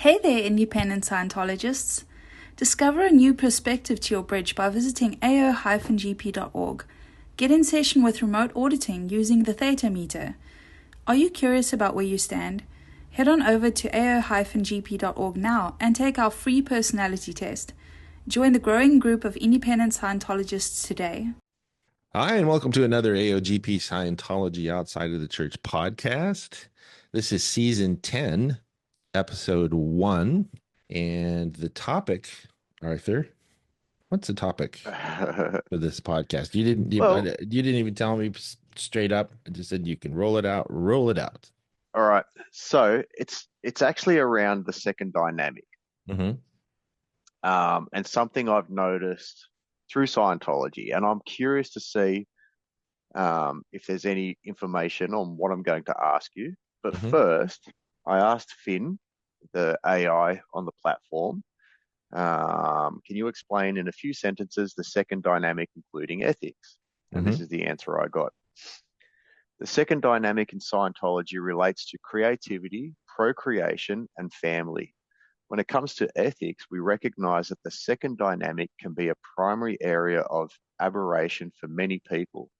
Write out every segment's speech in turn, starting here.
Hey there, independent Scientologists. Discover a new perspective to your bridge by visiting ao-gp.org. Get in session with remote auditing using the Theta Meter. Are you curious about where you stand? Head on over to ao-gp.org now and take our free personality test. Join the growing group of independent Scientologists today. Hi, and welcome to another AOGP Scientology Outside of the Church podcast. This is season 10, episode 1. And the topic, Arthur, what's the topic for this podcast? You didn't even tell me straight up. I just said you can roll it out, roll it out. All right. So it's actually around the second dynamic, Mm-hmm. and something I've noticed through Scientology, and I'm curious to see if there's any information on what I'm going to ask you. But Mm-hmm. first, I asked Finn, the AI on the platform, can you explain in a few sentences the second dynamic, including ethics? And Mm-hmm. this is the answer I got. The second dynamic in Scientology relates to creativity, procreation, and family. When it comes to ethics, we recognize that the second dynamic can be a primary area of aberration for many people.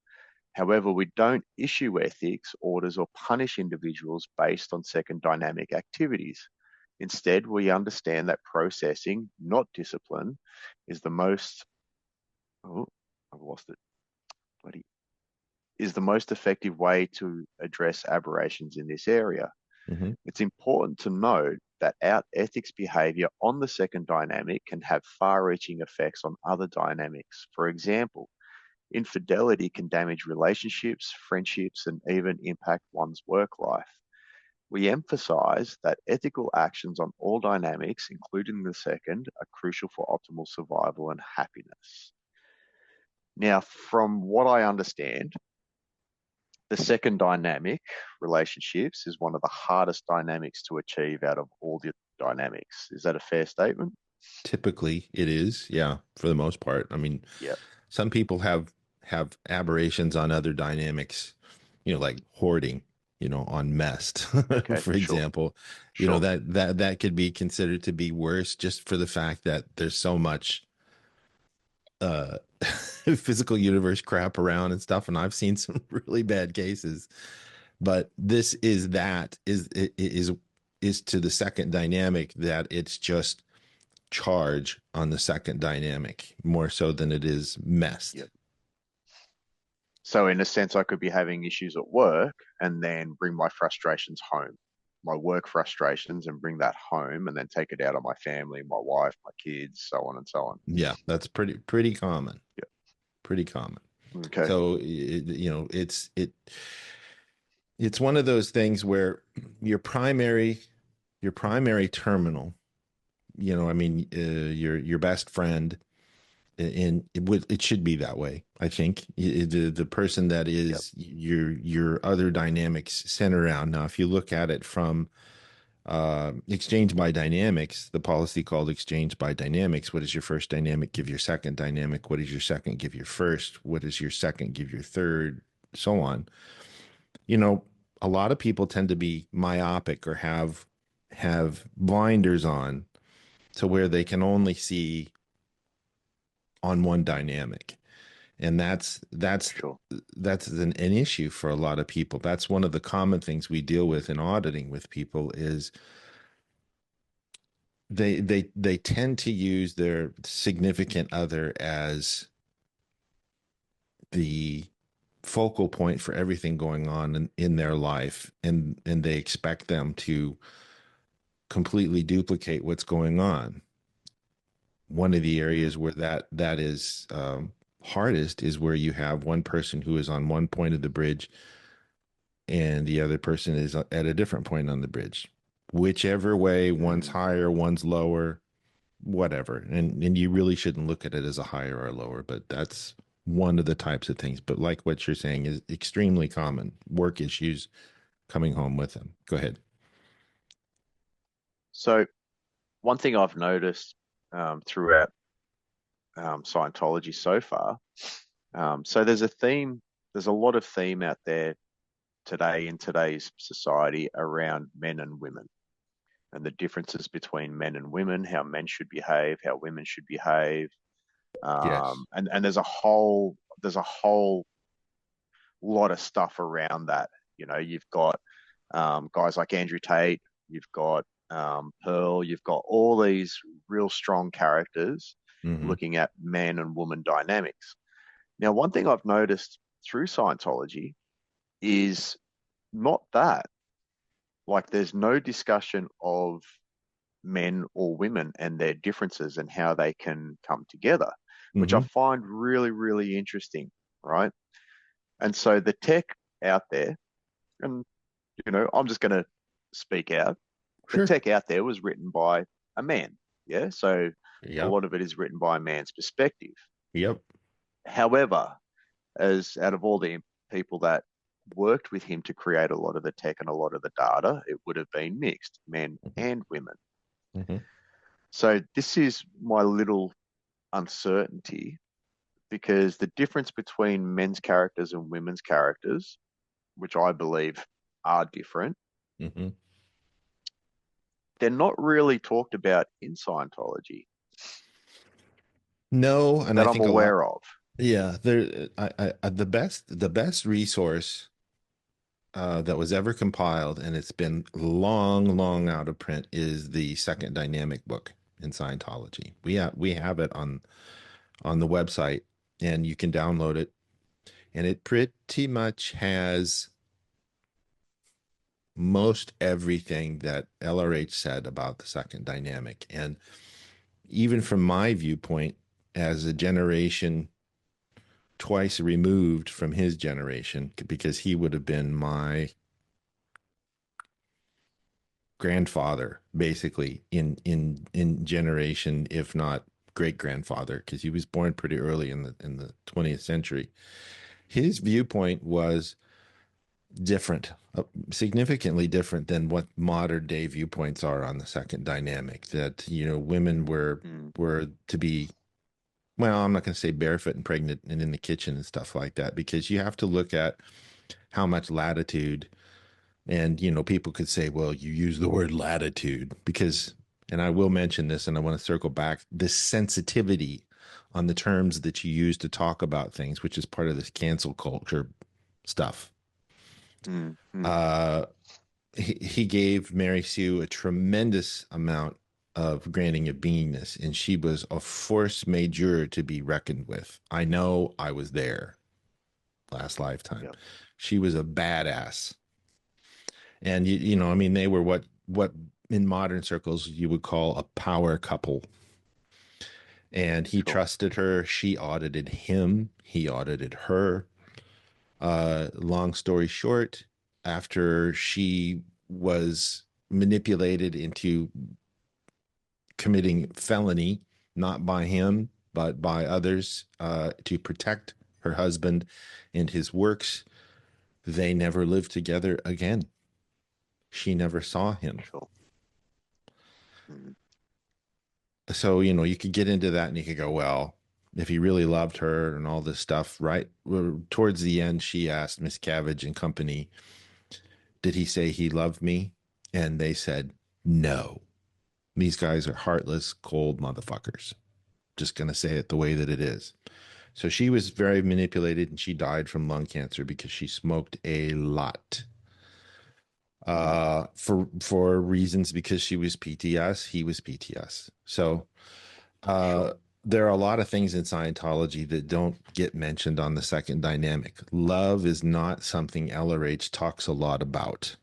However, we don't issue ethics orders or punish individuals based on second dynamic activities. Instead, we understand that processing, not discipline, is the most, oh, I've lost it, bloody, is the most effective way to address aberrations in this area. Mm-hmm. It's important to note that our ethics behavior on the second dynamic can have far-reaching effects on other dynamics. For example, infidelity can damage relationships, friendships, and even impact one's work life. We emphasize that ethical actions on all dynamics, including the second, are crucial for optimal survival and happiness. Now, from what I understand, the second dynamic, relationships, is one of the hardest dynamics to achieve out of all the dynamics. Is that a fair statement? Typically, it is, yeah, for the most part. I mean, Yeah. some people have aberrations on other dynamics, like hoarding, on mest, Okay. for Sure. example. Sure. That could be considered to be worse just for the fact that there's so much uh physical universe crap around and stuff, and I've seen some really bad cases. But this is to the second dynamic that it's just charge on the second dynamic more so than it is messed. Yep. So in a sense, I could be having issues at work and then bring my frustrations home, my work frustrations, and bring that home and then take it out on my family, my wife, my kids, so on and so on. Yeah, that's pretty common. Yeah. Pretty common. Okay. So it's one of those things where your primary terminal, I mean, your best friend, and it should be that way. I think the person that Yep. is your other dynamics center around. Now, if you look at it from exchange by dynamics, the policy called exchange by dynamics. What does your first dynamic give your second dynamic? What does your second give your first? What does your second give your third? So on. A lot of people tend to be myopic or have blinders on to where they can only see on one dynamic. And Sure. that's an issue for a lot of people. That's one of the common things we deal with in auditing with people is they tend to use their significant other as the focal point for everything going on in their life, and they expect them to completely duplicate what's going on. One of the Mm. areas where that is hardest is where you have one person who is on one point of the bridge and the other person is at a different point on the bridge. Whichever way, one's Mm. higher, one's lower, whatever. And you really shouldn't look at it as a higher or lower, but that's one of the types of things. But like what you're saying is extremely common work issues coming home with them. Go ahead. So one thing I've noticed throughout Scientology so far, so there's a theme, there's a lot of theme out there today in today's society around men and women. and the differences between men and women, how men should behave, how women should behave. Yes. And there's a whole lot of stuff around that. You've got guys like Andrew Tate, you've got Pearl, you've got all these real strong characters Hmm. looking at man and woman dynamics. Now, one thing I've noticed through Scientology is not that. Like, there's no discussion of men or women and their differences and how they can come together, which I Hmm. find really, really interesting, right? And so the tech out there, and I'm just going to speak out. The Sure. tech out there was written by a man, yeah. So a Yep. lot of it is written by a man's perspective. Yep. However, as out of all the people that worked with him to create a lot of the tech and a lot of the data, it would have been mixed, men and women. Hmm. So this is my little uncertainty because the difference between men's characters and women's characters, which I believe are different, Hmm. they're not really talked about in Scientology No, and I that I'm think a lot. aware of. Yeah, the best resource that was ever compiled, and it's been long, long out of print, is the Second Dynamic book in Scientology. We have it on the website, and you can download it, and it pretty much has most everything that LRH said about the second dynamic. And even from my viewpoint, as a generation twice removed from his generation, because he would have been my grandfather basically in generation, if not great grandfather, because he was born pretty early in the 20th century. His viewpoint was different, significantly different than what modern day viewpoints are on the second dynamic. That women were Mm, were to be, well, I'm not going to say barefoot and pregnant and in the kitchen and stuff like that, because you have to look at how much latitude. And people could say, well, you use the word latitude because, and I will mention this, and I want to circle back, this sensitivity on the terms that you use to talk about things, which is part of this cancel culture stuff. mm, mm. Uh, he gave Mary Sue a tremendous amount of granting of beingness, and she was a force majeure to be reckoned with. I know, I was there last lifetime. Yep, She was a badass. And I mean, they were what in modern circles you would call a power couple. And he sure. trusted her. She audited him. He audited her. Long story short, after she was manipulated into committing felony, not by him, but by others, to protect her husband and his works, they never lived together again. She never saw him. Sure. Mm, So you could get into that, and you could go, well, if he really loved her and all this stuff, right? Towards the end, she asked Miss Cabbage and company, did he say he loved me? And they said no. These guys are heartless, cold motherfuckers. Just gonna say it the way that it is. So she was very manipulated, and she died from lung cancer because she smoked a lot, mm, for reasons, because she was PTS, he was PTS. So sure. Uh, there are a lot of things in Scientology that don't get mentioned on the second dynamic. Love is not something LRH talks a lot about.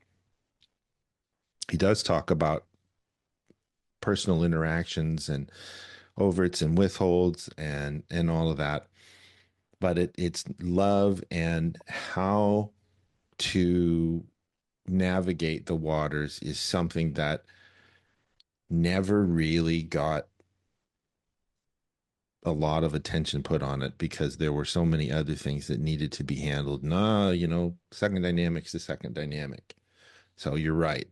He does talk about personal interactions and overts and withholds and all of that, but it's love and how to navigate the waters is something that never really got a lot of attention put on it because there were so many other things that needed to be handled. No, second dynamic's the second dynamic. So you're right.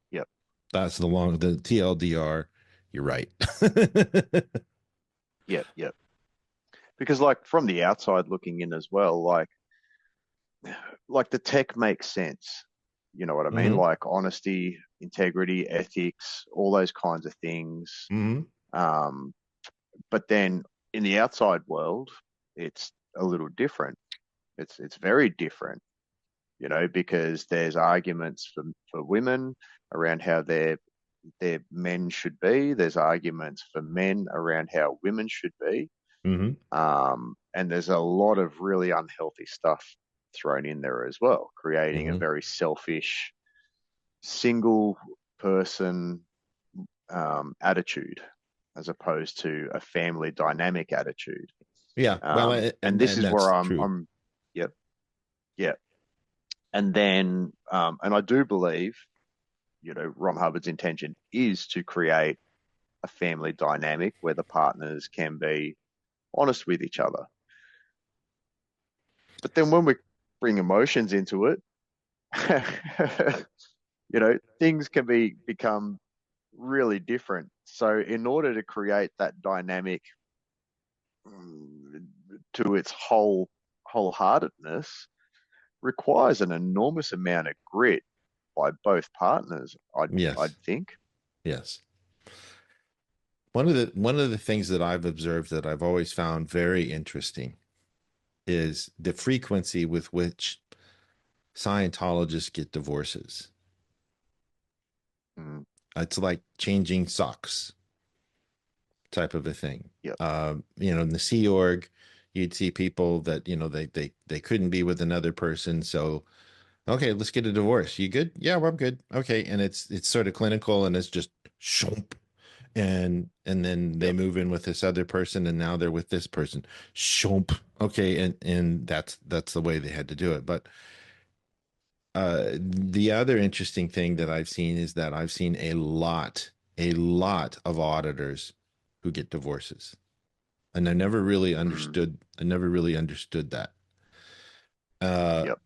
Yep, That's the TLDR. You're right. yep, yep. Because like from the outside looking in as well, like the tech makes sense. You know what I mean? Mm-hmm. Like honesty, integrity, ethics, all those kinds of things. Mm-hmm. Um, but then in the outside world, it's a little different. It's very different, you know, because there's arguments for women around how their men should be. There's arguments for men around how women should be. Mm-hmm. And there's a lot of really unhealthy stuff thrown in there as well, creating a Mm-hmm. very selfish, single person attitude as opposed to a family dynamic attitude. Yeah. Well, And this and is where that's true. yep, yep. And then, and I do believe, you know, Ron Hubbard's intention is to create a family dynamic where the partners can be honest with each other. But then when we bring emotions into it, you know, things can become really different. So in order to create that dynamic to its wholeheartedness requires an enormous amount of grit by both partners, I'd Yes. think. Yes. One of the things that I've observed that I've always found very interesting is the frequency with which Scientologists get divorces. Mm, It's like changing socks type of a thing. yep. You know, in the Sea Org, you'd see people that, you know, they couldn't be with another person. So, okay, let's get a divorce. You good? Yeah, well, I'm good. Okay. And it's sort of clinical and it's just shump. And then they Yep. move in with this other person and now they're with this person. Shump. Okay. And that's the way they had to do it. But the other interesting thing that I've seen is that I've seen a lot of auditors who get divorces. And Mm, I never really understood that. Uh, yep.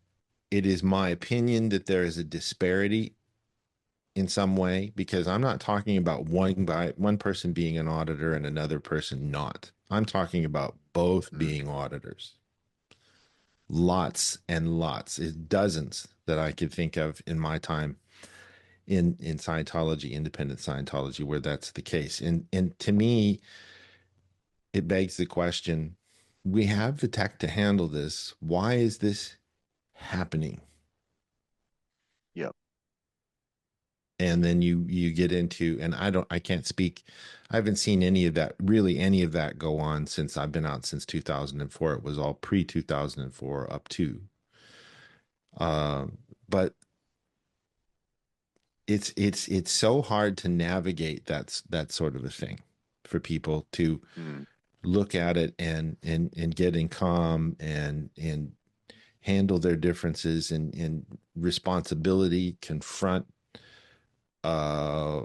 it is my opinion that there is a disparity in some way because I'm not talking about one person being an auditor and another person not. I'm talking about both Mm, being auditors. Lots and lots, dozens that I could think of in my time in Scientology, independent Scientology, where that's the case. And to me, it begs the question: we have the tech to handle this. Why is this happening? yep. And then you get into, and I can't speak. I haven't seen any of that, really any of that go on since I've been out since 2004. It was all pre 2004 up to. But it's so hard to navigate that sort of a thing for people to Mm, look at it and get in calm and handle their differences and responsibility, confront uh,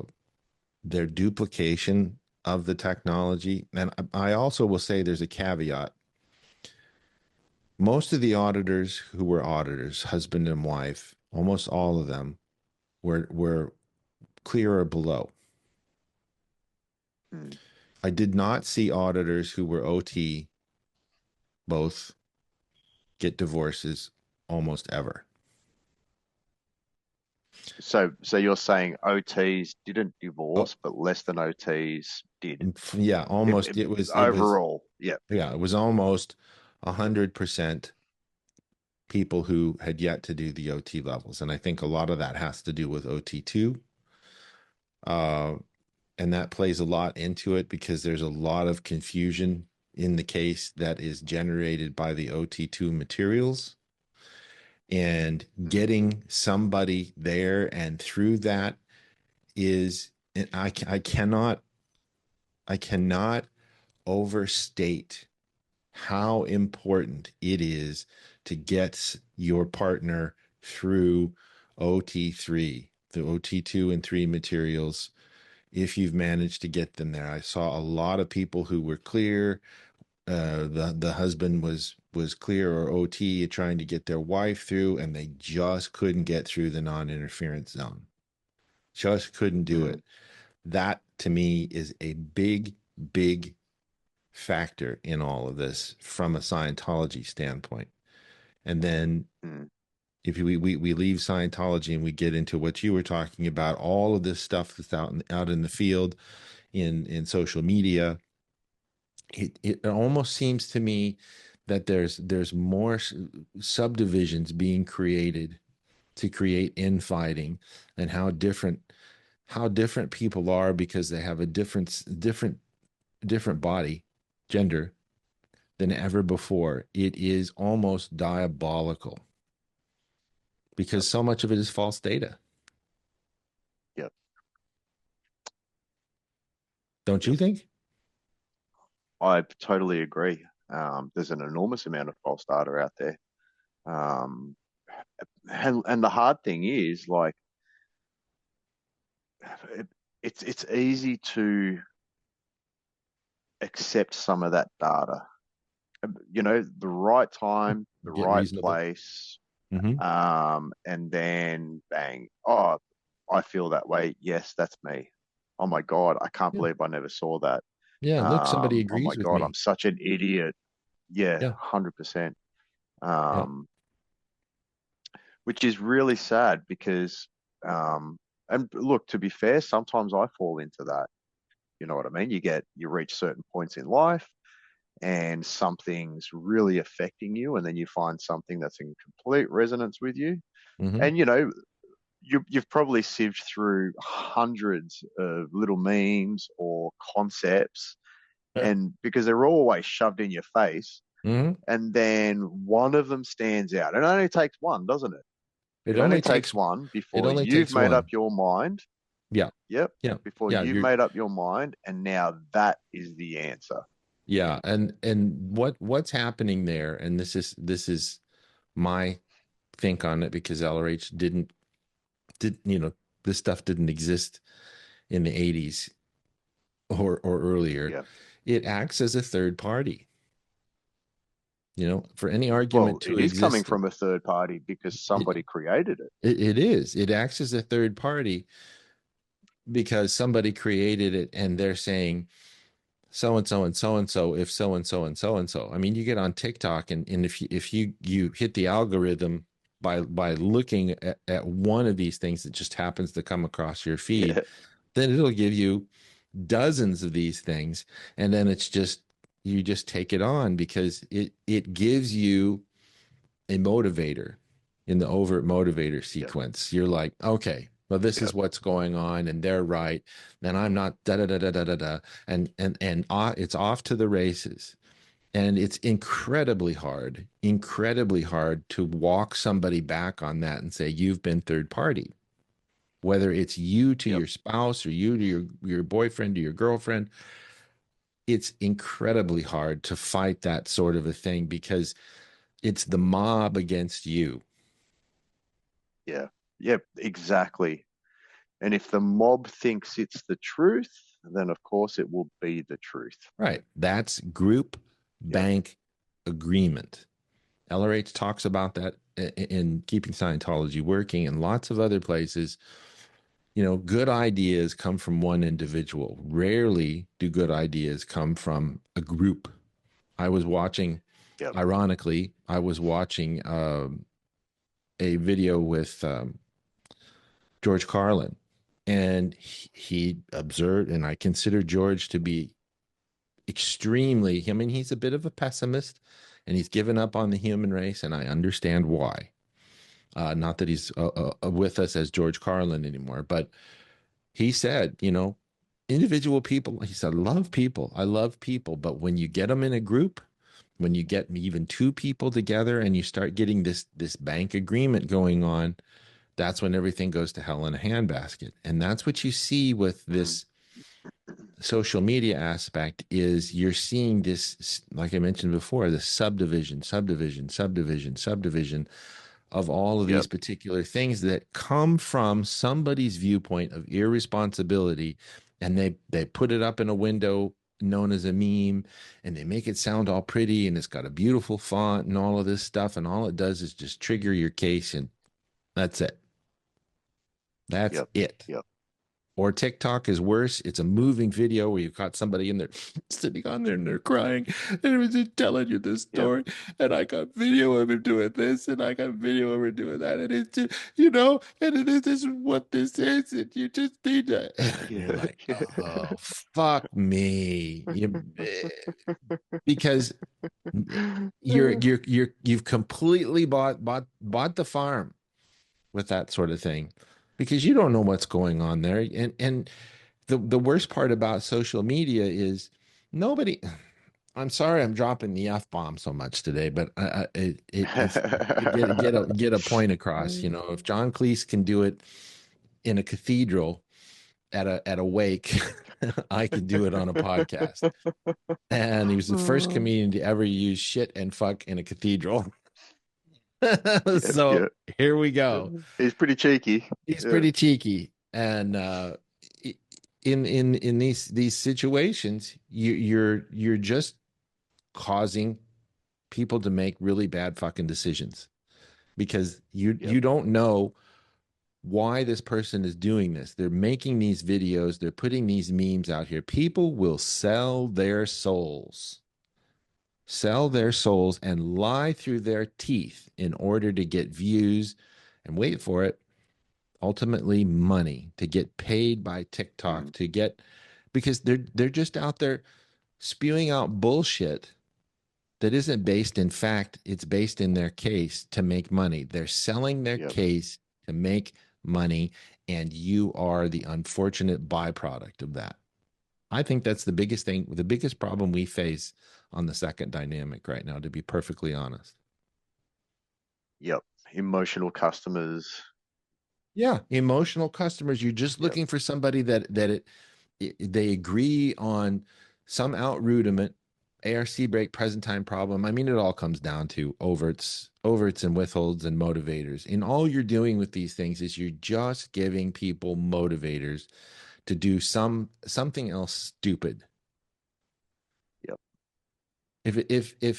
their duplication of the technology. And I also will say there's a caveat. Most of the auditors who were auditors, husband and wife, almost all of them were clear or below. mm. I did not see auditors who were OT both get divorces almost ever. So you're saying OTs didn't Oh, divorce, but less than OTs did. yeah, It, almost. it, It was overall, yeah. yeah, it was almost 100% people who had yet to do the OT levels, and I think a lot of that has to do with OT2, uh, and that plays a lot into it because there's a lot of confusion in the case that is generated by the OT2 materials, and Mm, getting somebody there and through that is I cannot overstate how important it is to get your partner through OT3, the OT2 and 3 materials. If you've managed to get them there, I saw a lot of people who were clear. The husband was clear or OT trying to get their wife through, and they just couldn't get through the non-interference zone. Just couldn't do mm, it. That to me is a big factor in all of this from a Scientology standpoint. And then mm. if we leave Scientology and we get into what you were talking about, all of this stuff that's out in the field, in social media, it almost seems to me that there's more subdivisions being created to create infighting, and how different people are because they have a different body, gender, than ever before. It is almost diabolical Yep. because so much of it is false data. Yep. Don't you Yep. think? I totally agree. There's an enormous amount of false data out there. Um, and the hard thing is, like, it, it's easy to accept some of that data. The right time, the Get right reasonable. place, Mm-hmm. and then bang, oh, I feel that way. Yes, that's me. Oh my God, I can't Yeah. believe I never saw that. Yeah. Look, somebody Oh my agrees with God, I'm me. such an idiot. Yeah, Yeah. 100%. Yeah. Um, which is really sad because, um, and look, to be fair, sometimes I fall into that. You know what I mean? You reach certain points in life and something's really affecting you, and then you find something that's in complete resonance with you. Mm-hmm. And, you've probably sieved through hundreds of little memes or concepts, and because they're always shoved in your face, Mm-hmm. and then one of them stands out. It only takes one, doesn't it? It It only only takes takes one it before only you've takes made up one. your mind. Yeah. Yep. Yeah. Before Yeah. you've made up your mind, and now that is the answer. Yeah. And what's happening there, and this is my think on it, because LRH did this stuff didn't exist in the 80s or earlier. Yeah. It acts as a third party, for any Well, argument to it is coming exist. from a third party because It, somebody created it. it is. It acts as a third party because somebody created it, and they're saying so and so and so and so, if so and so and so and so. I mean, you get on TikTok, and if you hit the algorithm by looking at one of these things that just happens to come across your feed, Yeah. then it'll give you dozens of these things, and then it's just you just take it on because it gives you a motivator in the overt motivator Yep. sequence. You're like, okay, well, this is Yep. what's going on, and they're right, and I'm not da da da da da da da, and it's off to the races. And it's incredibly hard to walk somebody back on that and say you've been third party, whether it's you to Yep. your spouse or you to your boyfriend or your girlfriend. It's incredibly hard to fight that sort of a thing because it's the mob against you. Yeah. Yep. Exactly. And if the mob thinks it's the truth, then of course it will be the truth. Right. That's group Yep. bank agreement. LRH talks about that in Keeping Scientology Working and lots of other places. Good ideas come from one individual. Rarely do good ideas come from a group. I was watching, Yep. ironically, a video with George Carlin, and he observed, and I consider George to be extremely, I mean, he's a bit of a pessimist, and he's given up on the human race, and I understand why. Not that he's with us as George Carlin anymore, but he said, individual people, he said, I love people, but when you get them in a group, when you get even two people together and you start getting this bank agreement going on, that's when everything goes to hell in a handbasket. And that's what you see with Mm. this social media aspect, is you're seeing this, like I mentioned before, the subdivision of all of these Yep. particular things that come from somebody's viewpoint of irresponsibility, and they put it up in a window known as a meme, and they make it sound all pretty, and it's got a beautiful font and all of this stuff, and all it does is just trigger your case, and that's it. That's Yep. it. Yep. Or TikTok is worse. It's a moving video where you've got somebody in there sitting on there and they're crying and it was just telling you this Yep. story. And I got video of him doing this and I got video of him doing that. And it's just, you know, and this is what this is. And you just need to, you're like, Yeah. oh, fuck me. Because you've completely bought the farm with that sort of thing because you don't know what's going on there. And the worst part about social media is nobody. I'm sorry, I'm dropping the F bomb so much today, but it's get a point across. You know, if John Cleese can do it in a cathedral at a wake, I could do it on a podcast. And he was the first comedian to ever use shit and fuck in a cathedral. So Yeah. here we go. He's pretty cheeky. He's Yeah. pretty cheeky, and in these situations, you're just causing people to make really bad fucking decisions because you don't know why this person is doing this. They're making these videos, they're putting these memes out here. People will sell their souls and lie through their teeth in order to get views and wait for it, ultimately money, to get paid by TikTok, to get, because they're just out there spewing out bullshit that isn't based in fact. It's based in their case to make money. They're selling their case to make money, and you are the unfortunate byproduct of that. I think that's the biggest thing, the biggest problem we face on the second dynamic right now, to be perfectly honest. Yep. Emotional customers. Yeah, emotional customers. You're just looking for somebody that they agree on some out rudiment, ARC break, present time problem. I mean, it all comes down to overts and withholds and motivators. And all you're doing with these things is you're just giving people motivators to do something else stupid. Yep. If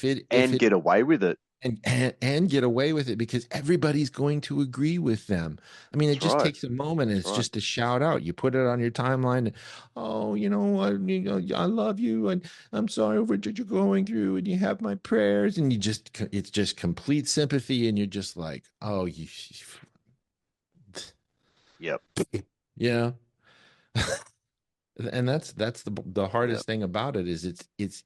it get away with it. And get away with it because everybody's going to agree with them. I mean, it just takes a moment, and it's just a shout out. You put it on your timeline. And, oh, I love you, and I'm sorry for what you're going through, and you have my prayers, and it's just complete sympathy, and you're just like, oh, Yep. Yeah. And that's the hardest thing about it is it's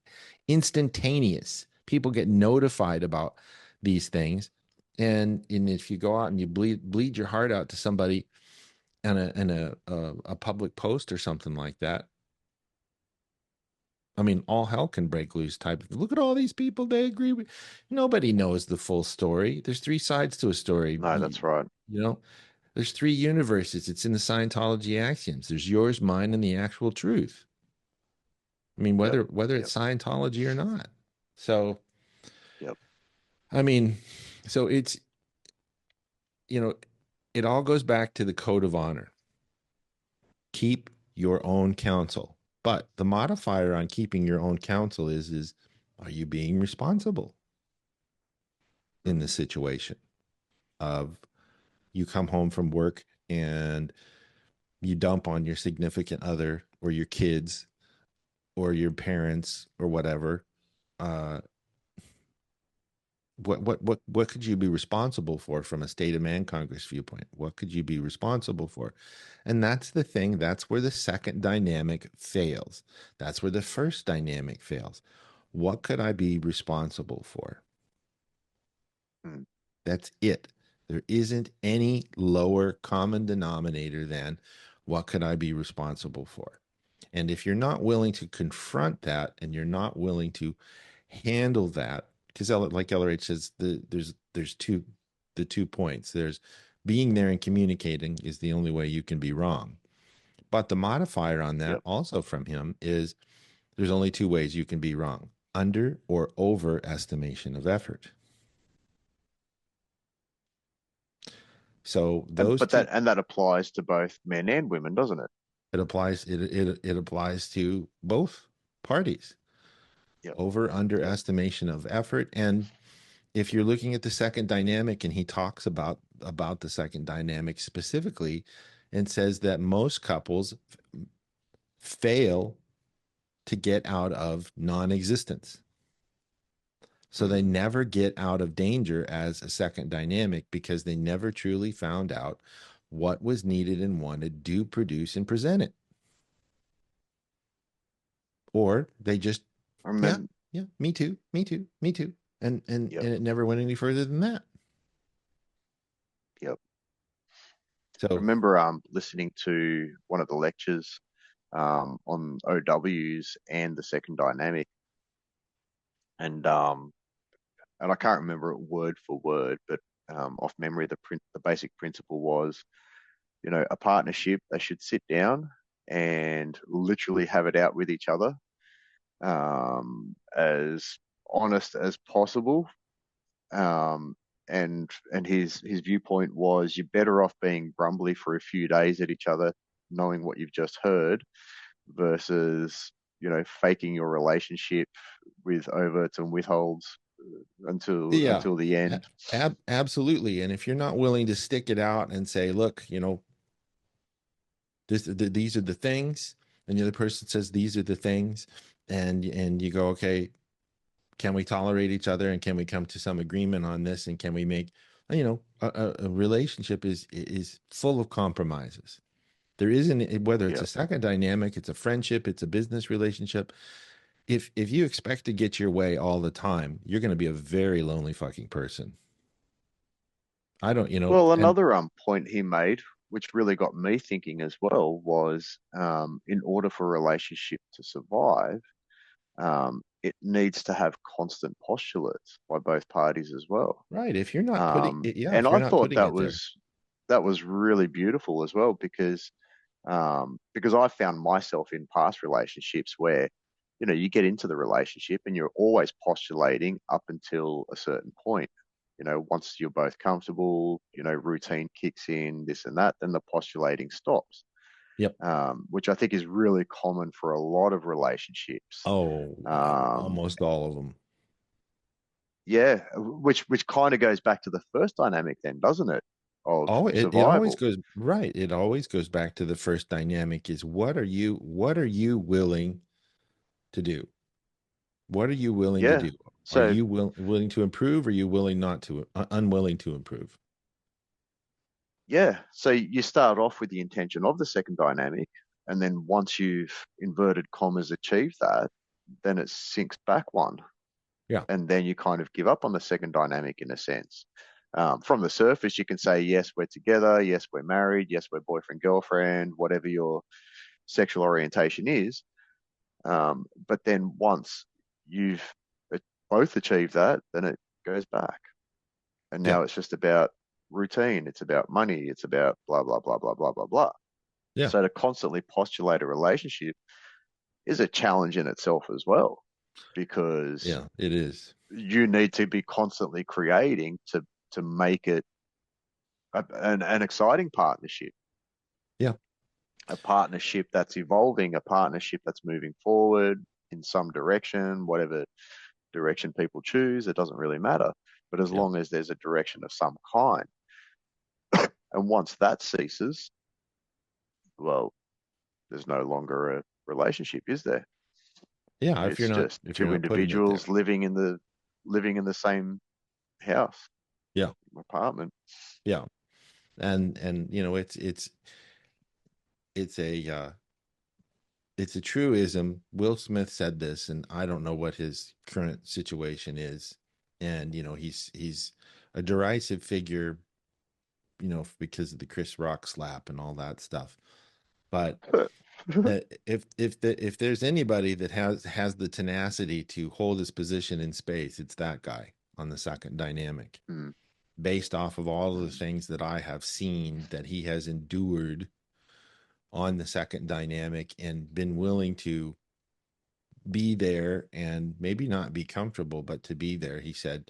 instantaneous. People get notified about these things, and if you go out and you bleed your heart out to somebody in a public post or something like that, I mean, all hell can break loose. Type of, look at all these people, they agree with. Nobody knows the full story. There's three sides to a story. No, that's right. You know, there's three universes. It's in the Scientology axioms. There's yours, mine, and the actual truth. I mean, whether it's Scientology or not. So, I mean, so it's, it all goes back to the code of honor. Keep your own counsel. But the modifier on keeping your own counsel is are you being responsible in the situation of you come home from work and you dump on your significant other or your kids or your parents or whatever, what could you be responsible for from a state of man Congress viewpoint? What could you be responsible for? And that's the thing. That's where the second dynamic fails. That's where the first dynamic fails. What could I be responsible for? That's it. There isn't any lower common denominator than what could I be responsible for? And if you're not willing to confront that and you're not willing to handle that, because like LRH says, there's the 2 points. There's being there and communicating is the only way you can be wrong. But the modifier on that also from him is there's only 2 ways you can be wrong: under or overestimation of effort. So those that applies to both men and women, doesn't it? It applies to both parties. Over underestimation of effort. And if you're looking at the second dynamic, and he talks about the second dynamic specifically, and says that most couples fail to get out of non-existence. So they never get out of danger as a second dynamic because they never truly found out what was needed and wanted to produce and present it. Or they just, I remember, me too, me too, me too. And yep, it never went any further than that. yep. I So remember listening to one of the lectures on OWs and the second dynamic, and I can't remember it word for word, but off memory, the basic principle was, a partnership, they should sit down and literally have it out with each other, as honest as possible. And his viewpoint was, you're better off being grumbly for a few days at each other, knowing what you've just heard, versus faking your relationship with overts and withholds yeah, until the end. absolutely. And if you're not willing to stick it out and say, look, these are the things, and the other person says these are the things, and you go, okay, can we tolerate each other, and can we come to some agreement on this, and can we make, a relationship is full of compromises. There isn't, whether it's Yeah. a second dynamic, it's a friendship, it's a business relationship. If you expect to get your way all the time, you're going to be a very lonely fucking person. I don't, Well, and another point he made, which really got me thinking as well, was in order for a relationship to survive, it needs to have constant postulates by both parties as well. right, if you're not putting it, And if you're I not thought putting it there. that was really beautiful as well, because I found myself in past relationships where you get into the relationship and you're always postulating up until a certain point. Once you're both comfortable, routine kicks in, this and that, then the postulating stops. Yep. Which I think is really common for a lot of relationships. Oh, Um, almost all of them. yeah, which kind of goes back to the first dynamic then, doesn't it? Of Oh, it always survival. goes right. It always goes back to the first dynamic is what are you willing to do? What are you willing to Yeah. do? Are So you willing to improve? Or are you willing not to, unwilling to improve? yeah, so you start off with the intention of the second dynamic, and then once you've inverted commas achieved that, then it sinks back one, Yeah. and then you kind of give up on the second dynamic in a sense. From the surface, you can say, yes, we're together, yes, we're married, yes, we're boyfriend, girlfriend, whatever your sexual orientation is. But then once you've both achieved that, then it goes back. And Yeah. now it's just about routine, it's about money, it's about blah, blah, blah, blah, blah, blah, blah. Yeah. So to constantly postulate a relationship is a challenge in itself as well, because Yeah, it is. you need to be constantly creating to make it an exciting partnership, Yeah. a partnership that's evolving, a partnership that's moving forward in some direction, whatever direction people choose, it doesn't really matter. But as Yeah. long as there's a direction of some kind, and once that ceases, well, there's no longer a relationship, is there? Yeah. It's just If you're two not putting it there. individuals living in the same house, Yeah. apartment. Yeah. And it's it's a truism. Will Smith said this, and I don't know what his current situation is. And he's a derisive figure, because of the Chris Rock slap and all that stuff. But if there's anybody that has the tenacity to hold his position in space, it's that guy on the second dynamic. Mm, Based off of all of the mm, things that I have seen that he has endured on the second dynamic and been willing to be there and maybe not be comfortable, but to be there. He said,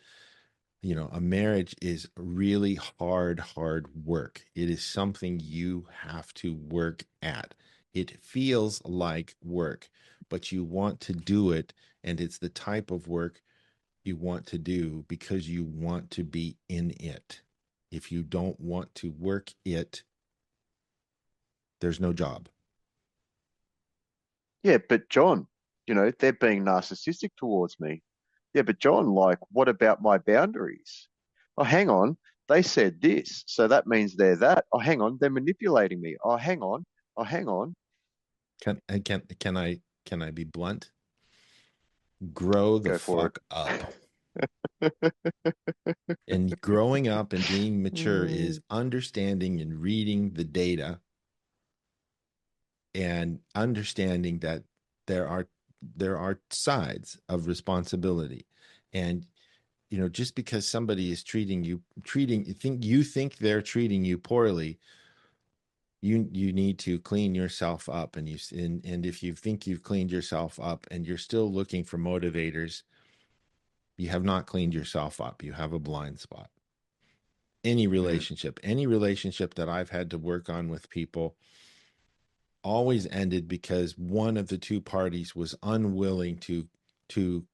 a marriage is really hard work. It is something you have to work at. It feels like work, but you want to do it. And it's the type of work you want to do because you want to be in it. If you don't want to work it, there's no job. Yeah, but John, they're being narcissistic towards me. Yeah, but John, like, what about my boundaries? Oh, hang on. They said this, so that means they're that. Oh, hang on. They're manipulating me. Oh, hang on. Oh, hang on. Can I be blunt? Grow the Go for fuck up. it. And growing up and being mature is Mm, understanding and reading the data and understanding that there are sides of responsibility. And just because somebody is you think they're treating you poorly, you need to clean yourself up. And if you think you've cleaned yourself up and you're still looking for motivators, you have not cleaned yourself up. You have a blind spot. Any mm, relationship that I've had to work on with people always ended because one of the two parties was unwilling to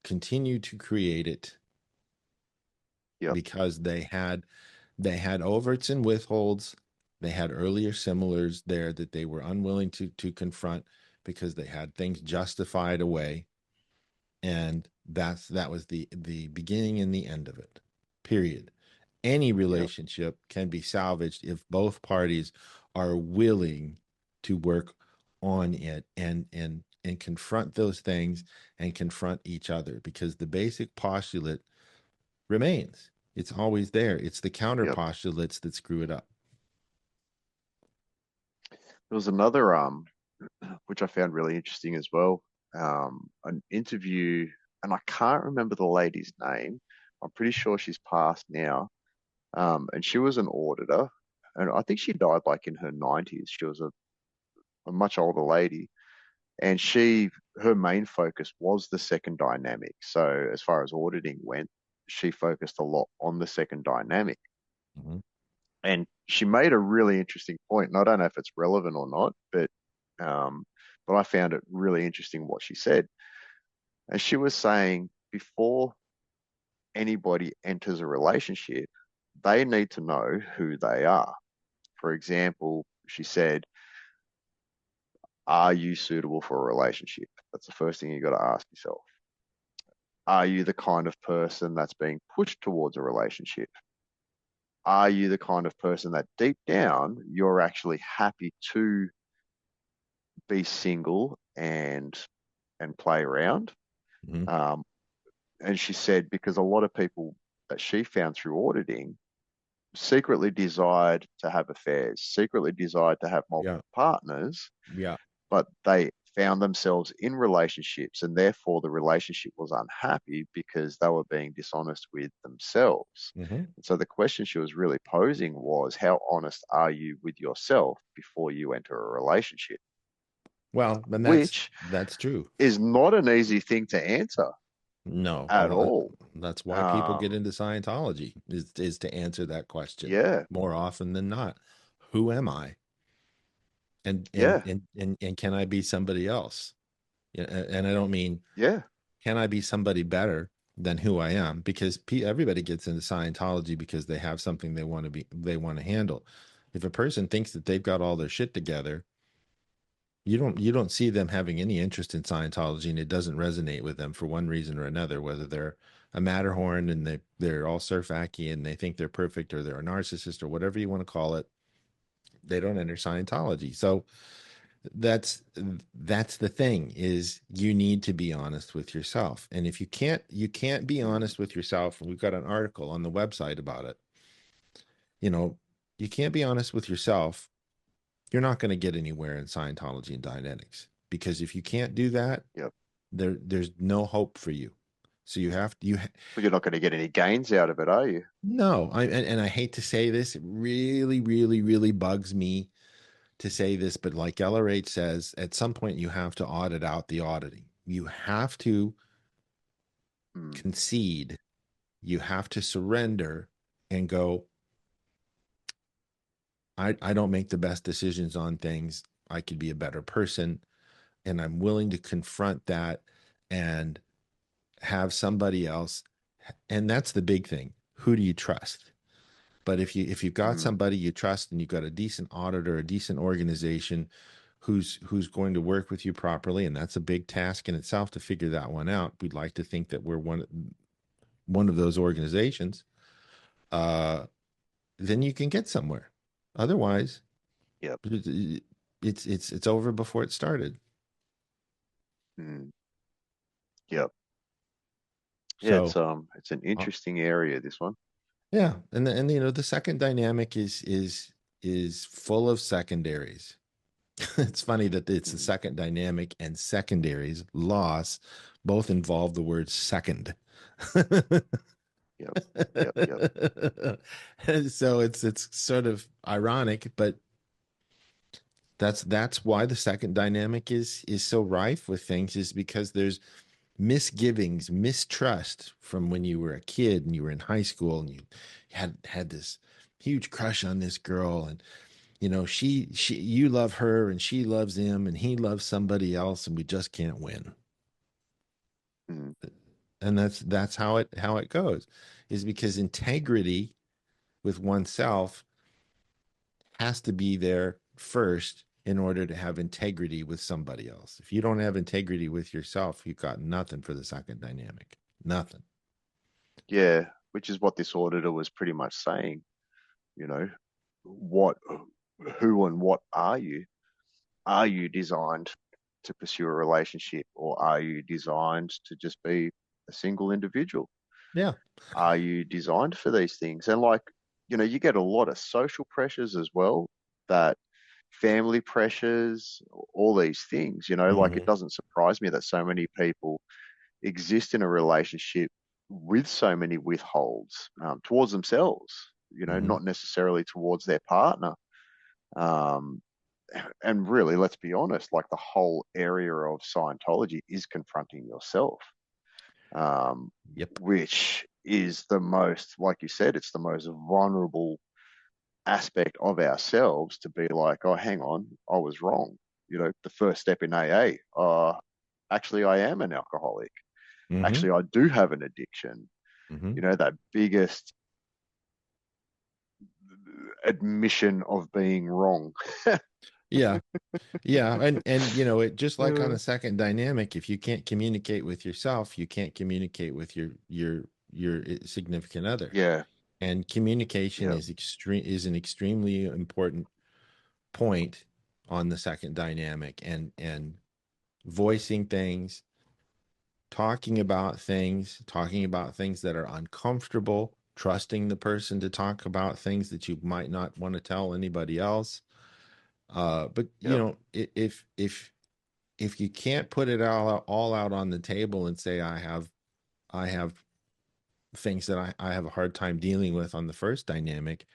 continue to create it, yep, because they had overts and withholds. They had earlier similars there that they were unwilling to confront because they had things justified away. And that was the beginning and the end of it. Period. Any yep, relationship can be salvaged if both parties are willing to work on it and confront those things and confront each other, because the basic postulate remains. It's always there. It's the counter yep. postulates that screw it up. There was another which I found really interesting as well. An interview, and I can't remember the lady's name. I'm pretty sure she's passed now. And she was an auditor, and I think she died like in her 90s. She was a much older lady, and her main focus was the second dynamic. So as far as auditing went, she focused a lot on the second dynamic. Mhm. And she made a really interesting point, and I don't know if it's relevant or not, um, but I found it really interesting what she said. And she was saying before anybody enters a relationship, they need to know who they are. For example, she said, are you suitable for a relationship? That's the first thing you got to ask yourself. Are you the kind of person that's being pushed towards a relationship? Are you the kind of person that deep down you're actually happy to be single and play around? Mhm. Um, and she said because a lot of people that she found through auditing secretly desired to have affairs, secretly desired to have Yeah. multiple partners, Yeah. but they found themselves in relationships and therefore the relationship was unhappy because they were being dishonest with themselves. Hmm. And so the question she was really posing was, how honest are you with yourself before you enter a relationship? Well, then Which that's true. is not an easy thing to answer No, at all. that's why people get Um, into Scientology, is to answer that question yeah, more often than not. Who am I? yeah, And can I be somebody else? Yeah, and I don't mean yeah. can I be somebody better than who I am, because everybody gets into Scientology because they have something they want to handle. If a person thinks that they've got all their shit together, you don't see them having any interest in Scientology, and it doesn't resonate with them for one reason or another, whether they're a Matterhorn and they're all surfacky and they think they're perfect, or they're a narcissist, or whatever you want to call it. They don't enter Scientology. So that's the thing, is you need to be honest with yourself. And if you can't be Mm, honest with yourself, and we've got an article on the website about it, you know, you can't be honest with yourself, you're not going to get anywhere in Scientology and Dianetics, because if you can't do that, yep. there's no hope for you. So you have to you But you're not going to get any gains out of it, are you? no, and I hate to say this, it really, really, really bugs me to say this, but like LR8 says, at some point you have to audit out the auditing. You have to Mm, concede. You have to surrender and go, I don't make the best decisions on things. I could be a better person. And I'm willing to confront that and have somebody else. And that's the big thing. Who do you trust? But if you've got Mm. somebody you trust and you've got a decent auditor, a decent organization who's going to work with you properly, and that's a big task in itself to figure that one out. We'd like to think that we're one of those organizations. Uh, then you can get somewhere. Otherwise, Yep. it's over before it started. Mm. Yep. Yeah, So it's an uh, interesting area, this one. yeah, and you know the second dynamic is full of secondaries. It's funny that it's the Mm. second dynamic and secondaries loss both involve the word second. Yep. Yep. Yep. So it's sort of ironic, but that's why the second dynamic is so rife with things, is because there's misgivings, mistrust from when you were a kid and you were in high school and you had this huge crush on this girl, and you know she you love her and she loves him and he loves somebody else and we just can't win. Mm. And that's how it goes, is because integrity with oneself has to be there first in order to have integrity with somebody else. If you don't have integrity with yourself, you've got nothing for the second dynamic. Nothing. Yeah, which is what this auditor was pretty much saying. You know, what, who, and what are you? Are you designed to pursue a relationship, or are you designed to just be a single individual? Yeah. Are you designed for these things? And like, you get a lot of social pressures as well, that family pressures, all these things, like it Mm-hmm. doesn't surprise me that so many people exist in a relationship with so many withholds towards themselves, Mm-hmm. not necessarily towards their partner. Um, and really, let's be honest, like the whole area of Scientology is confronting yourself, Yep. which is the most, like you said, it's the most vulnerable aspect of ourselves, to be like, oh, hang on, I was wrong. The first step in AA, actually, I am an alcoholic. Mm-hmm. Actually, I do have an addiction. Mm-hmm. That biggest admission of being wrong. Yeah. Yeah. And you know, it just like on Uh, the second dynamic, if you can't communicate with yourself, you can't communicate with your significant other. yeah, And communication yeah, is an extremely important point on the second dynamic, and voicing things, talking about things that are uncomfortable, trusting the person to talk about things that you might not want to tell anybody else. But you yeah, know, if you can't put it all out on the table and say I have things that I have a hard time dealing with on the first dynamic,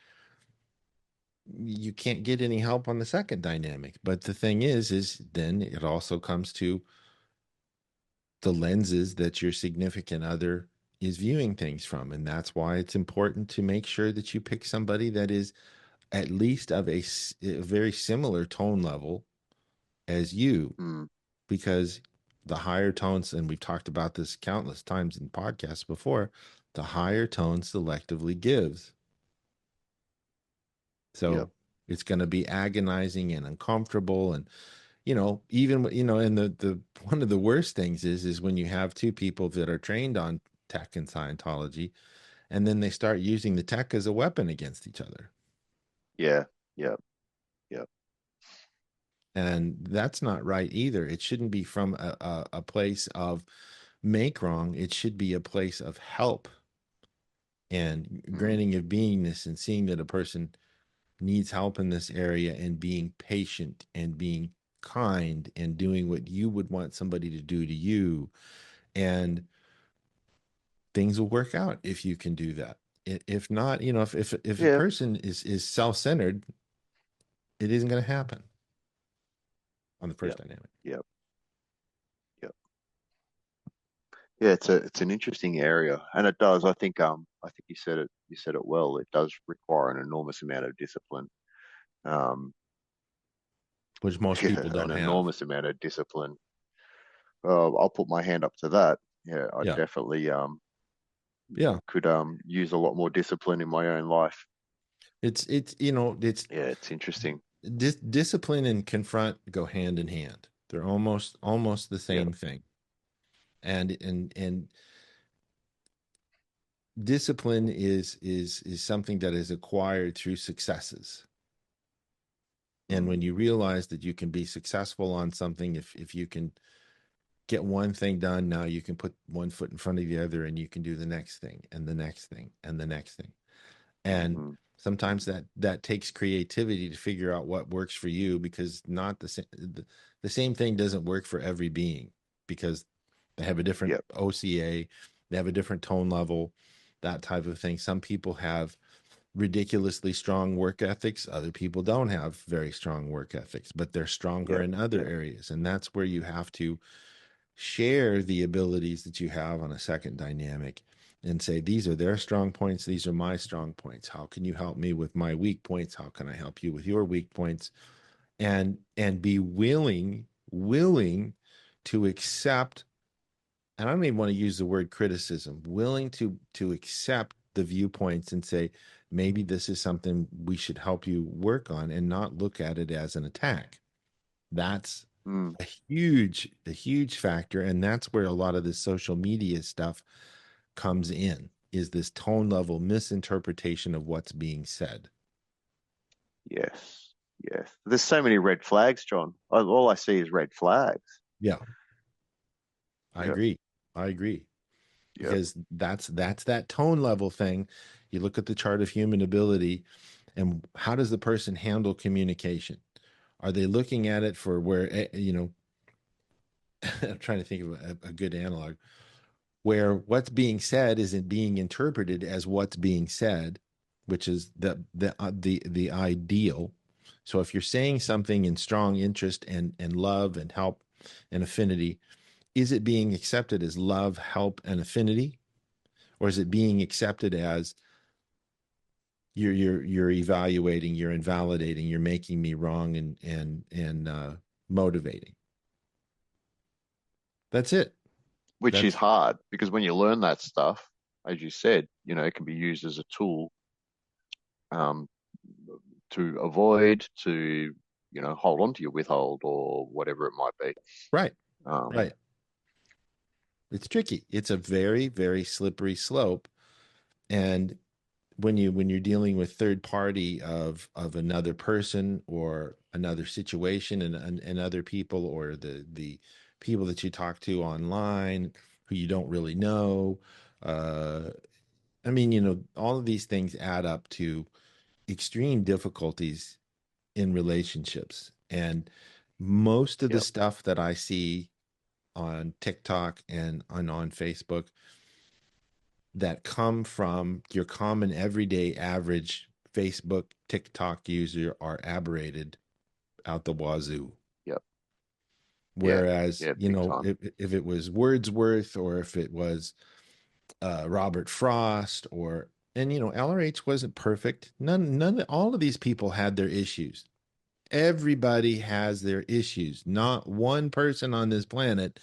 you can't get any help on the second dynamic. But the thing is then it also comes to the lenses that your significant other is viewing things from. And that's why it's important to make sure that you pick somebody that is at least of a very similar tone level as you, mm, because the higher tones, and we've talked about this countless times in podcasts before, the higher tone selectively gives. yeah, So it's going to be agonizing and uncomfortable. And, you know, even, you know, and the one of the worst things is when you have two people that are trained on tech and Scientology, and then they start using the tech as a weapon against each other. yeah, yeah, yeah, And that's not right either. It shouldn't be from a place of make wrong. It should be a place of help and mm, granting of beingness and seeing that a person needs help in this area and being patient and being kind and doing what you would want somebody to do to you. And things will work out if you can do that. If not, you know, if a yeah, person is self-centered, it isn't going to happen on the yeah, first dynamic. yeah, yeah. Yeah, it's an interesting area, and it does. I think you said it well. It does require an enormous amount of discipline. Um, Which most yeah, people an don't have. enormous amount of discipline. I'll put my hand up to that. Yeah, I Yeah. definitely Yeah. could use a lot more discipline in my own life. It's it's it's interesting. discipline and confront go hand in hand. They're almost the Yep. same thing. And discipline is something that is acquired through successes. And when Mm. you realize that you can be successful on something, if you can get one thing done, now you can put one foot in front of the other and you can do the next thing and the next thing and the next thing. And Mm-hmm. sometimes that takes creativity to figure out what works for you, because not the same thing doesn't work for every being, because they have a different Yep. OCA, they have a different tone level, that type of thing. Some people have ridiculously strong work ethics. Other people don't have very strong work ethics, but they're stronger Yep. in other Yep. areas. And that's where you have to share the abilities that you have on a second dynamic and say, these are their strong points, these are my strong points. How can you help me with my weak points? How can I help you with your weak points? And be willing to accept, and I don't even want to use the word criticism, willing to accept the viewpoints and say, maybe this is something we should help you work on, and not look at it as an attack. That's Mm. a huge factor. And that's where a lot of this social media stuff comes in, is this tone level misinterpretation of what's being said. Yes. Yes. There's so many red flags, John. All I see is red flags. Yeah, I Yep. agree. I agree. Yep. Because that's that tone level thing. You look at the chart of human ability, and how does the person handle communication? Are they looking at it for where, I'm trying to think of a good analog, where what's being said isn't being interpreted as what's being said, which is the ideal. So if you're saying something in strong interest and love and help and affinity, is it being accepted as love, help, and affinity, or is it being accepted as you're evaluating, you're invalidating, you're making me wrong, and motivating? That's it. Which is That's hard because when you learn that stuff, as you said, it can be used as a tool, um, to avoid, to, hold on to your withhold or whatever it might be. right. Um, Right. It's tricky. It's a very, very slippery slope. And when you're dealing with third party of another person or another situation, and other people, or the people that you talk to online who you don't really know, uh, I mean, all of these things add up to extreme difficulties in relationships. And most of the yep. stuff that I see on TikTok and on Facebook that come from your common everyday average Facebook, TikTok user are aberrated out the wazoo. Yep. Yeah. Whereas, Yeah. Big time. if it was Wordsworth, or if it was Robert Frost, and LRH wasn't perfect. All of these people had their issues. Everybody has their issues. Not one person on this planet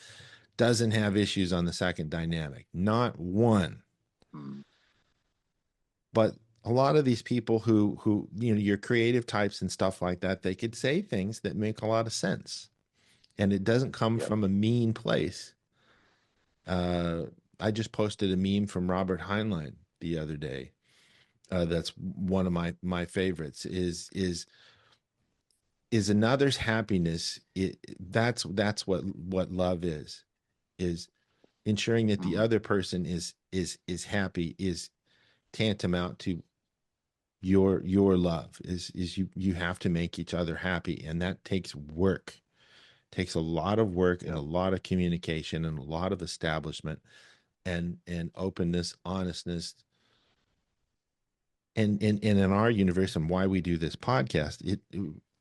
doesn't have issues on the second dynamic. Not one. Mm. But a lot of these people who your creative types and stuff like that, they could say things that make a lot of sense, and it doesn't come Yep. from a mean place. uh I just posted a meme from Robert Heinlein the other day. That's one of my favorites. Is another's happiness. That's what love is ensuring that the Mm. other person is happy, is tantamount to your love. Is you have to make each other happy, and that takes work. Takes a lot of work and a Yep. lot of communication and a lot of establishment and openness, honestness. And in our universe, and why we do this podcast,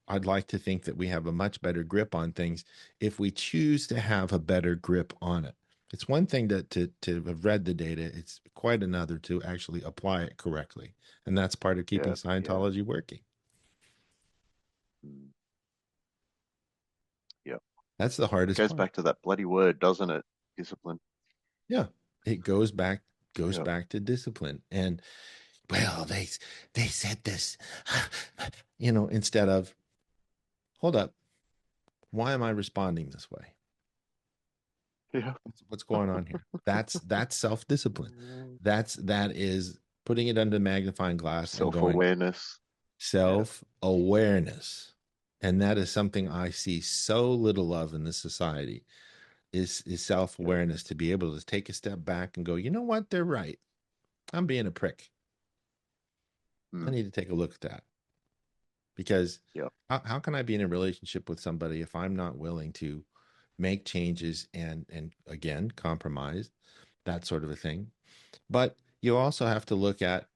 I'd like to think that we have a much better grip on things if we choose to have a better grip on it. It's one thing to have read the data. It's quite another to actually apply it correctly. And that's part of keeping Yep. Yep. Scientology working. Mm. Yep. That's the hardest Goes part. back to that bloody word, doesn't it? Discipline. Yeah. It goes back Yep. to discipline. And well, they said this, instead of, hold up, why am I responding this way? Yeah. What's going on here? That's self-discipline. That is putting it under the magnifying glass and going Self-awareness. Yeah. self-awareness. And that is something I see so little of in this society is Yep. self-awareness, to be able to take a step back and go, you know what, they're right. I'm being a prick. I Mm. need to take a look at that. Because Yep. how can I be in a relationship with somebody if I'm not willing to make changes and again compromise, that sort of a thing? But you also have to look at,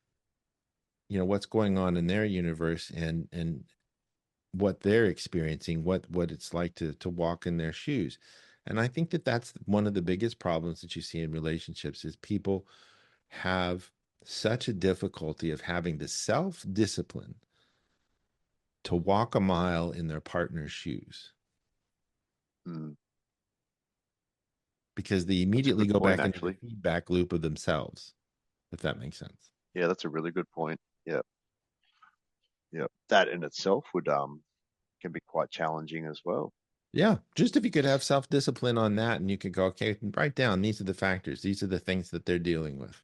what's going on in their universe and what they're experiencing, what it's like to walk in their shoes. And I think that that's one of the biggest problems that you see in relationships is people have such a difficulty of having the self-discipline to walk a mile in their partner's shoes, Mm. because they That's a immediately good go point, back into the actually. feedback loop of themselves, if that makes sense. Yeah, that's a really good point. Yeah. Yeah. That in itself would can be quite challenging as well. Yeah, just if you could have self-discipline on that and you could go, okay, write down, these are the factors, these are the things that they're dealing with.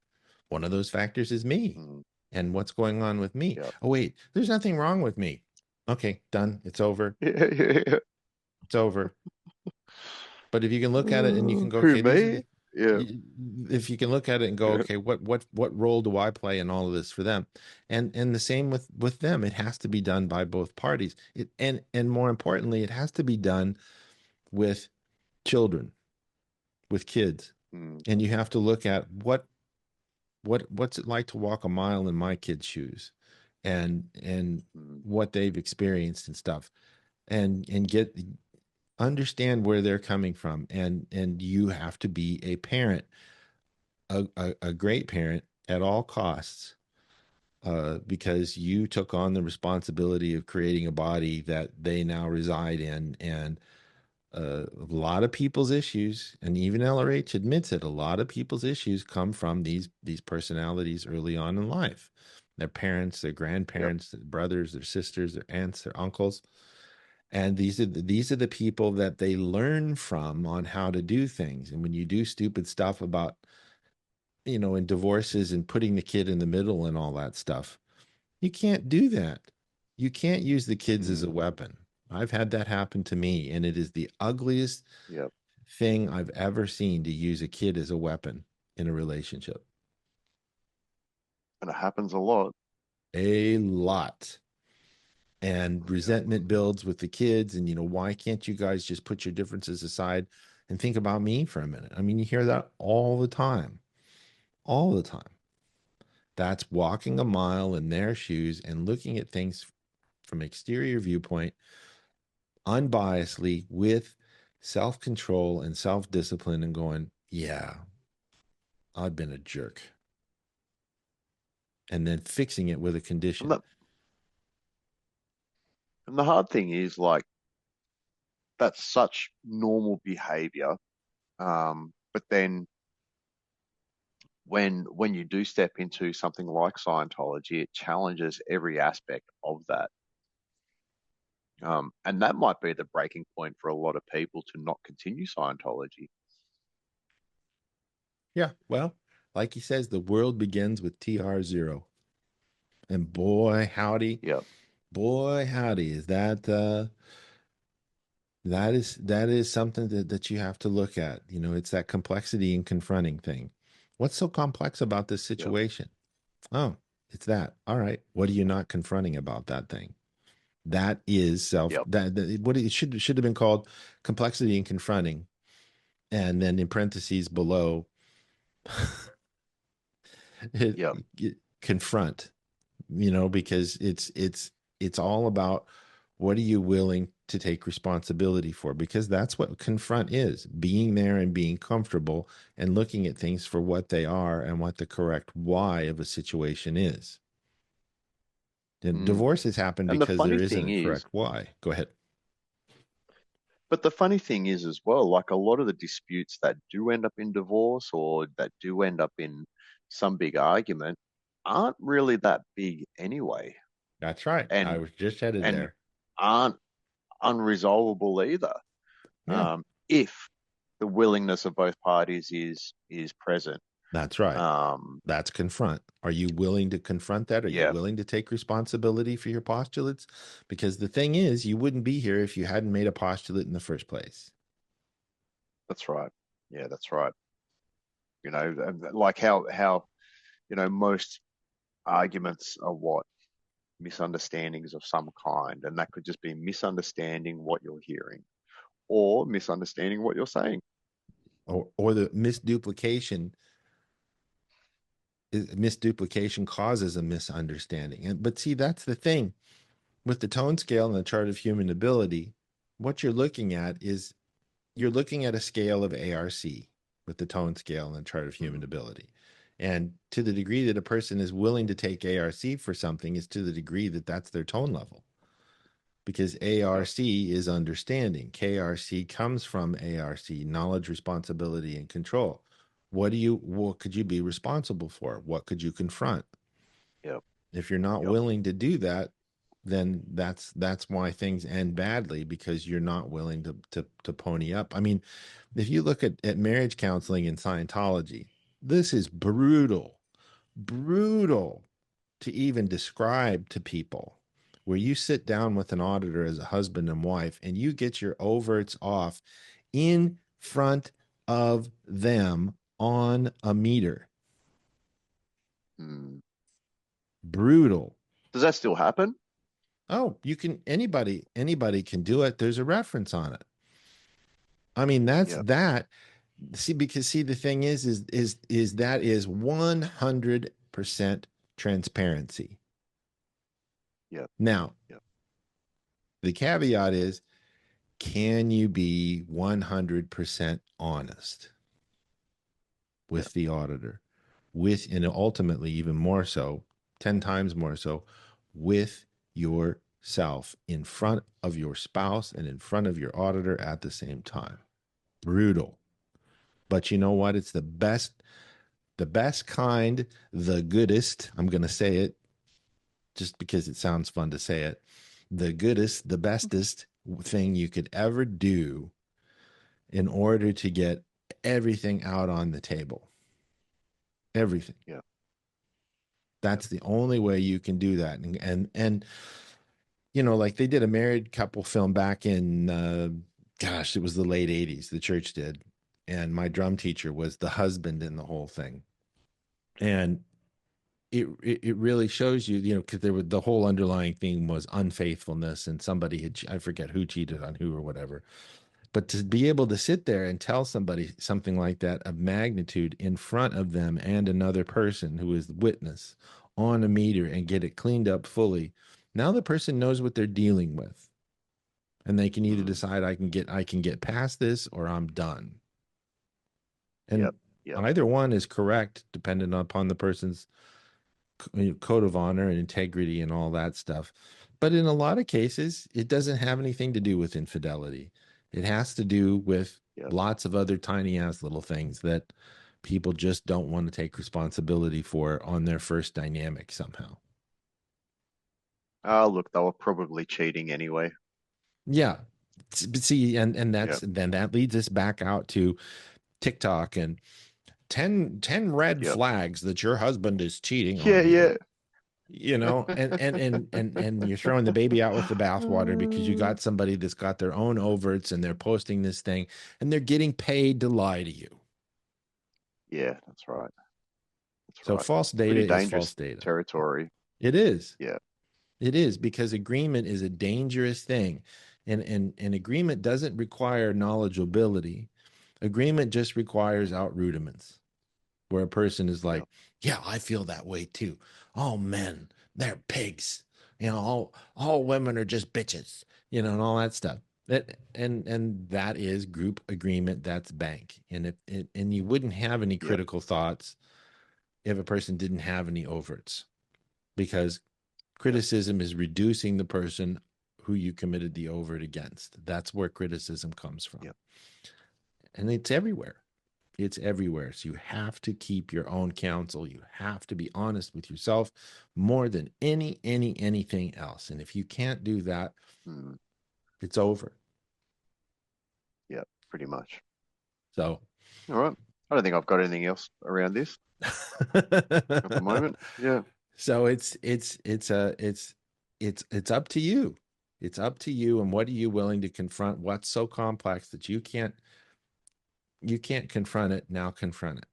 One of those factors is me Mm. and what's going on with me. Yeah. Oh, wait, there's nothing wrong with me. Okay, done. It's over. Yeah, yeah, yeah. It's over. But if you can look at it and you can go, Who, okay, these are the, me? Yeah. if you can look at it and go, Yeah. okay, what role do I play in all of this for them? And the same with them. It has to be done by both parties. And more importantly, it has to be done with children, with kids. Mm. And you have to look at what's it like to walk a mile in my kids' shoes, and Mm. what they've experienced and stuff, and get understand where they're coming from, and you have to be a parent, a great parent at all costs, because you took on the responsibility of creating a body that they now reside in. And a lot of people's issues, and even LRH admits it, a lot of people's issues come from these personalities early on in life. Their parents, their Yep. grandparents, their brothers, their sisters, their aunts, their uncles. And these are the people that they learn from on how to do things. And when you do stupid stuff about, in divorces and putting the kid in the middle and all that stuff, you can't do that. You can't use the kids as a Mm. weapon. I've had that happen to me, and it is the ugliest Yep. thing I've ever seen, to use a kid as a weapon in a relationship. And it happens a lot. A lot. And Yep. resentment builds with the kids. And, why can't you guys just put your differences aside and think about me for a minute? I mean, you hear that all the time, all the time. That's walking a mile in their shoes and looking at things from exterior viewpoint, unbiasedly, with self-control and self-discipline, and going, yeah, I've been a jerk. And then fixing it with a And condition. the hard thing is like that's such normal behavior. But then when you do step into something like Scientology, it challenges every aspect of that. And that might be the breaking point for a lot of people to not continue Scientology. Yeah, well, like he says, the world begins with TR0. And Yep. boy howdy, is that is something that you have to look at. It's that complexity in confronting thing. What's so complex about this Yep. situation? Oh, it's that. All right. What are you not confronting about that thing? That is Yep. what it should have been called, complexity in confronting. And then in parentheses below, it, Yep. confront, because it's all about, what are you willing to take responsibility for? Because that's what confront is: being there and being comfortable and looking at things for what they are and what the correct why of a situation is. And Mm. divorces happen And the because there funny isn't thing a is, correct why. Go ahead. but the funny thing is as well, like a lot of the disputes that do end up in divorce or that do end up in some big argument, aren't really that big anyway, That's right. I and was just headed and there. aren't unresolvable either. Yeah, If the willingness of both parties is present. that's right. Um, That's confront. Are you willing to confront that? Are you yeah, willing to take responsibility for your postulates? Because the thing is, you wouldn't be here if you hadn't made a postulate in the first place. that's right. Yeah, that's right. Like how most arguments are what misunderstandings of some kind, and that could just be misunderstanding what you're hearing or misunderstanding what you're saying. Or the misduplication causes a misunderstanding. But see, that's the thing with the tone scale and the chart of human ability. What you're looking at a scale of ARC with the tone scale and the chart of human Mm, ability. And to the degree that a person is willing to take ARC for something is to the degree that that's their tone level. Because yep, ARC is understanding. KRC comes from ARC, knowledge, responsibility, and control. What could you be responsible for? What could you confront? yep, If you're not yep. willing to do that, then that's why things end badly, because you're not willing to pony up. I mean, if you look at marriage counseling in Scientology, this is brutal to even describe to people, where you sit down with an auditor as a husband and wife and you get your overts off in front of them on a meter. Mm. Brutal. Does that still happen? Oh, you can, anybody can do it. There's a reference on it. I mean, that's Yep, that. See, the thing is that is 100% transparency. yep, Now, yep, the caveat is, can you be 100% honest yep. with the auditor, and ultimately even more so, 10 times more so, with yourself in front of your spouse and in front of your auditor at the same time? Brutal. But you know what? It's the best kind, the goodest. I'm going to say it just because it sounds fun to say it. The goodest, the bestest thing you could ever do in order to get everything out on the table. Everything. Yep, yep. That's the only way you can do that. And like they did a married couple film back in gosh, it was the late 80s, the church did. And my drum teacher was the husband in the whole thing. And it really shows you, because the whole underlying theme was unfaithfulness, and somebody had, I forget who cheated on who or whatever. But to be able to sit there and tell somebody something like that of magnitude in front of them and another person who is the witness on a meter and get it cleaned up fully, now the person knows what they're dealing with. And they can either Mm, decide, I can get past this, or I'm done. And yep, yep, either one is correct, depending upon the person's code of honor and integrity and all that stuff. But in a lot of cases, it doesn't have anything to do with infidelity. It has to do with yep. lots of other tiny ass little things that people just don't want to take responsibility for on their first dynamic somehow. Oh, look, they were probably cheating anyway. Yeah. But see, and Yep, that leads us back out to TikTok and 10 red yep. flags that your husband is cheating Yeah, on you. yeah. And you're throwing the baby out with the bathwater, because you got somebody that's got their own overts and they're posting this thing and they're getting paid to lie to you. Yeah, that's right. That's So right. false data Pretty is false dangerous data. territory. It is. Yeah, It is, because agreement is a dangerous thing. And agreement doesn't require knowledgeability. Agreement just requires out rudiments, where a person is yeah, like, yeah, I feel that way too. All men, they're pigs. All women are just bitches, and all that stuff. And that is group agreement. That's bank. And you wouldn't have any yep, critical thoughts if a person didn't have any overts, because yep, criticism is reducing the person who you committed the overt against. That's where criticism comes from. yep. And it's everywhere. It's everywhere. So you have to keep your own counsel. You have to be honest with yourself more than anything else. And if you can't do that, Mm. it's over. Yeah, pretty much. So, All right. I don't think I've got anything else around this at the moment. Yeah. so it's up to you. It's up to you. And what are you willing to confront? What's so complex that you can't confront it? Now confront it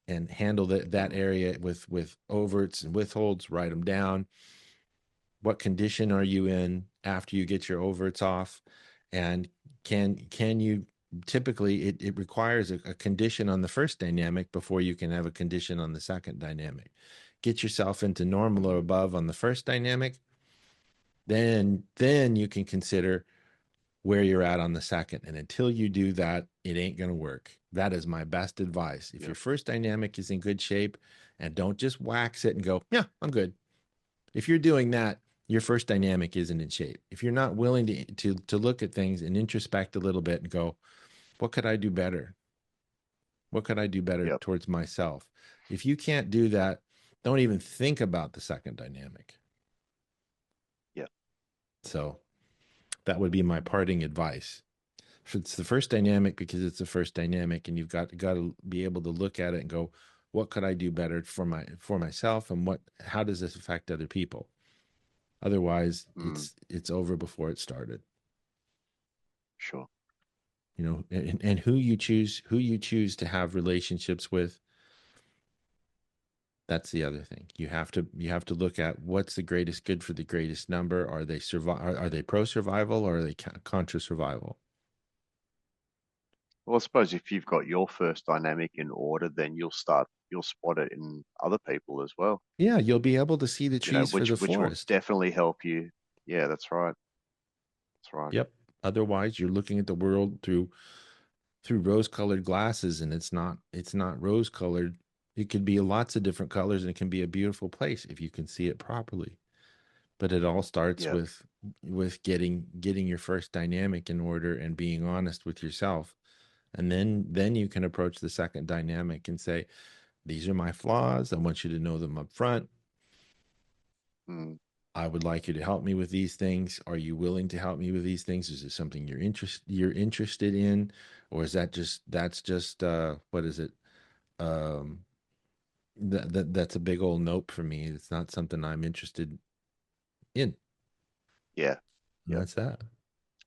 and handle that area with overts and withholds. Write them down. What condition are you in after you get your overts off? And can you typically it requires a condition on the first dynamic before you can have a condition on the second dynamic. Get yourself into normal or above on the first dynamic, then you can consider where you're at on the second. And until you do that, it ain't going to work. That is my best advice. If your first dynamic is in good shape, and don't just wax it and go, yeah, I'm good. If you're doing that, your first dynamic isn't in shape. If you're not willing to look at things and introspect a little bit and go, what could I do better? What could I do better towards myself? If you can't do that, don't even think about the second dynamic. Yeah. So that would be my parting advice. It's the first dynamic because it's the first dynamic, and you've got to be able to look at it and go, what could I do better for myself, and how does this affect other people? Otherwise, it's over before it started. Sure. You know, and who you choose to have relationships with. That's the other thing. You have to look at what's the greatest good for the greatest number. Are they Are they pro survival, or are they contra survival? Well, I suppose if you've got your first dynamic in order, then you'll spot it in other people as well. Yeah, you'll be able to see the trees for the which will forest. definitely help you. Yeah, that's right. That's right. Yep. Otherwise, you're looking at the world through rose-colored glasses, and it's not rose-colored. It could be lots of different colors, and it can be a beautiful place if you can see it properly. But it all starts with getting your first dynamic in order and being honest with yourself. And then you can approach the second dynamic and say, these are my flaws. I want you to know them up front. I would like you to help me with these things. Are you willing to help me with these things? Is it something you're interested in? Or is that's just what is it? That's a big old nope for me. It's not something I'm interested in. Yeah. And that's that.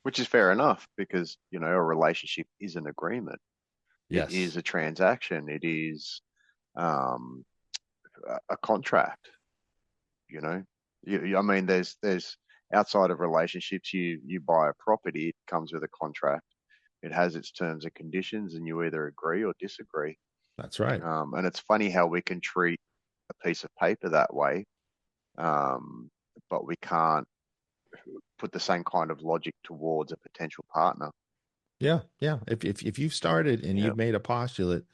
Which is fair enough, because, a relationship is an agreement. Yes. It is a transaction. It is a contract. I mean, there's outside of relationships, you buy a property, it comes with a contract. It has its terms and conditions, and you either agree or disagree. That's right. And it's funny how we can treat a piece of paper that way, but we can't put the same kind of logic towards a potential partner. Yeah, yeah. If you've started and you've made a postulate,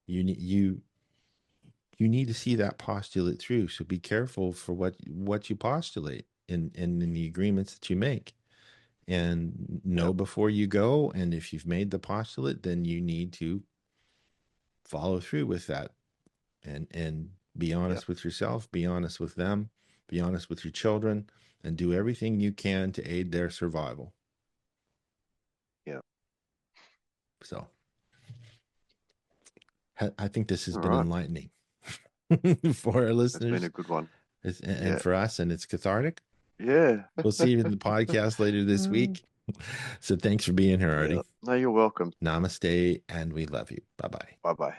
you need to see that postulate through. So be careful for what you postulate in the agreements that you make, and know before you go. And if you've made the postulate, then you need to follow through with that, and be honest with yourself, be honest with them, be honest with your children, and do everything you can to aid their survival. Yeah. So I think this has been enlightening for our listeners. It's been a good one. And for us, and it's cathartic. Yeah. We'll see you in the podcast later this week. So thanks for being here, Artie. Yeah. No, you're welcome. Namaste, and we love you. Bye-bye. Bye-bye.